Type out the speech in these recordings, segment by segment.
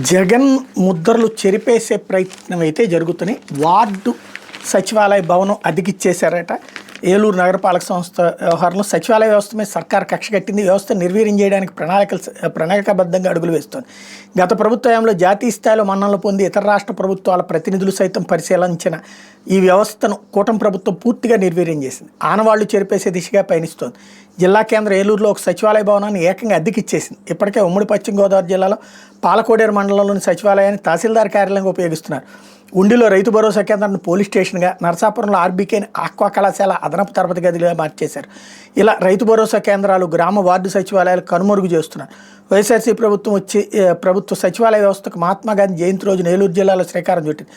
జగన్ ముద్రలు చెరిపేసే ప్రయత్నం అయితే జరుగుతున్నాయి. వార్డు సచివాలయ భవనం అద్దెకిచ్చేశారట. ఏలూరు నగరపాలక సంస్థ వ్యవహారంలో సచివాలయ వ్యవస్థ మీద సర్కార్ కక్ష కట్టింది. వ్యవస్థ నిర్వీర్యం చేయడానికి ప్రణాళికాబద్ధంగా అడుగులు వేస్తోంది. గత ప్రభుత్వంలో జాతీయ స్థాయిలో మన్ననలు పొంది ఇతర రాష్ట్ర ప్రభుత్వాల ప్రతినిధులు సైతం పరిశీలించిన ఈ వ్యవస్థను కూటమి ప్రభుత్వం పూర్తిగా నిర్వీర్యం చేసింది. ఆనవాళ్లు చెరిపేసే దిశగా పయనిస్తోంది. జిల్లా కేంద్ర ఏలూరులో ఒక సచివాలయ భవనాన్ని ఏకంగా అద్దెకిచ్చేసింది. ఇప్పటికే ఉమ్మడి పశ్చిమ గోదావరి జిల్లాలో పాలకోడేరు మండలంలోని సచివాలయాన్ని తహసీల్దార్ కార్యాలయంగా ఉపయోగిస్తున్నారు. ఉండిలో రైతు భరోసా కేంద్రాన్ని పోలీస్ స్టేషన్గా, నరసాపురంలో ఆర్బీకేని ఆక్వా కళాశాల అదనపు తరగతి గదిగా మార్చేశారు. ఇలా రైతు భరోసా కేంద్రాలు, గ్రామ వార్డు సచివాలయాలు కనుమరుగు చేస్తున్నారు. వైఎస్ఆర్సీ ప్రభుత్వ సచివాలయ వ్యవస్థకు మహాత్మాగాంధీ జయంతి రోజున ఏలూరు జిల్లాలో శ్రీకారం చుట్టింది.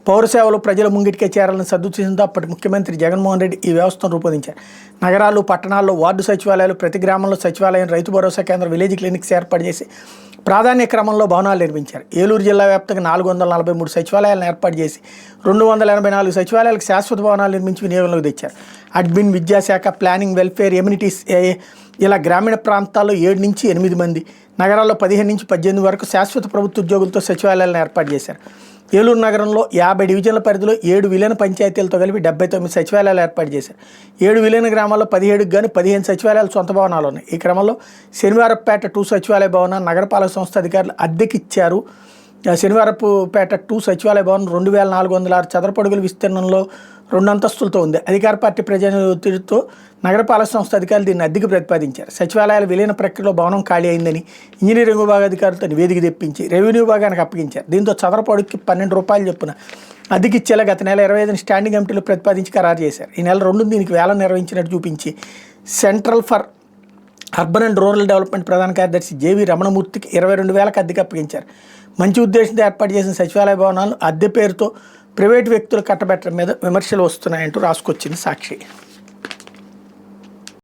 పౌర సేవలు ప్రజల ముంగిటికే చేరాలని సదుద్దేశంతో అప్పటి ముఖ్యమంత్రి జగన్మోహన్ రెడ్డి ఈ వ్యవస్థను రూపొందించారు. నగరాలు, పట్టణాల్లో వార్డు సచివాలయాలు, ప్రతి గ్రామంలో సచివాలయం, రైతు భరోసా కేంద్రం, విలేజ్ క్లినిక్స్ ఏర్పాటు చేసి ప్రాధాన్య క్రమంలో భవనాలు నిర్మించారు. ఏలూరు జిల్లా వ్యాప్తంగా 443 సచివాలయాలను ఏర్పాటు చేసి 284 సచివాలయాలకు శాశ్వత భవనాలు నిర్మించి వినియోగంలోకి తెచ్చారు. అడ్మిన్, విద్యాశాఖ, ప్లానింగ్, వెల్ఫేర్, ఎమ్యూనిటీస్ ఇలా గ్రామీణ ప్రాంతాల్లో 7 నుంచి 8 మంది, నగరాల్లో 15 నుంచి 18 వరకు శాశ్వత ప్రభుత్వ ఉద్యోగులతో సచివాలయాలను ఏర్పాటు చేశారు. ఏలూరు నగరంలో 50 డివిజన్ల పరిధిలో 7 విలీన పంచాయతీలతో కలిపి 79 సచివాలయాలు ఏర్పాటు చేశారు. 7 విలీన గ్రామాల్లో 17కు గాను 15 సచివాలయాలు సొంత భవనాలు ఉన్నాయి. ఈ క్రమంలో శనివారపుపేట 2 సచివాలయ భవనాన్ని నగరపాలక సంస్థ అధికారులు అద్దెకిచ్చారు. శనివారపుపేట 2 సచివాలయ భవనం 2406 చదరపు అడుగుల విస్తీర్ణంలో 2 అంతస్తులతో ఉంది. అధికార పార్టీ ప్రజల ఒత్తిడితో నగరపాలక సంస్థ అధికారులు దీన్ని అద్దెకి ప్రతిపాదించారు. సచివాలయాల విలీన ప్రక్రియలో భవనం ఖాళీ అయిందని ఇంజనీరింగ్ విభాగ అధికారులతో నివేదిక తెప్పించి రెవెన్యూ విభాగానికి అప్పగించారు. దీంతో చదరపు అడుగుకి 12 రూపాయలు చొప్పున అద్దెకిచ్చేలా గత నెల 25 స్టాండింగ్ కమిటీలో ప్రతిపాదించి ఖరారు చేశారు. ఈ నెల 2 దీనికి వేలం నిర్వహించినట్టు చూపించి central for urban and rural development ప్రధాన కార్యదర్శి జేవి రమణమూర్తికి 22,000కి అద్దెకి అప్పగించారు. మంచి ఉద్దేశంతో ఏర్పాటు చేసిన సచివాలయ భవనాలు అద్దె పేరుతో ప్రైవేటు వ్యక్తులు కట్టబెట్టడం మీద విమర్శలు వస్తున్నాయంటూ రాసుకొచ్చింది సాక్షి.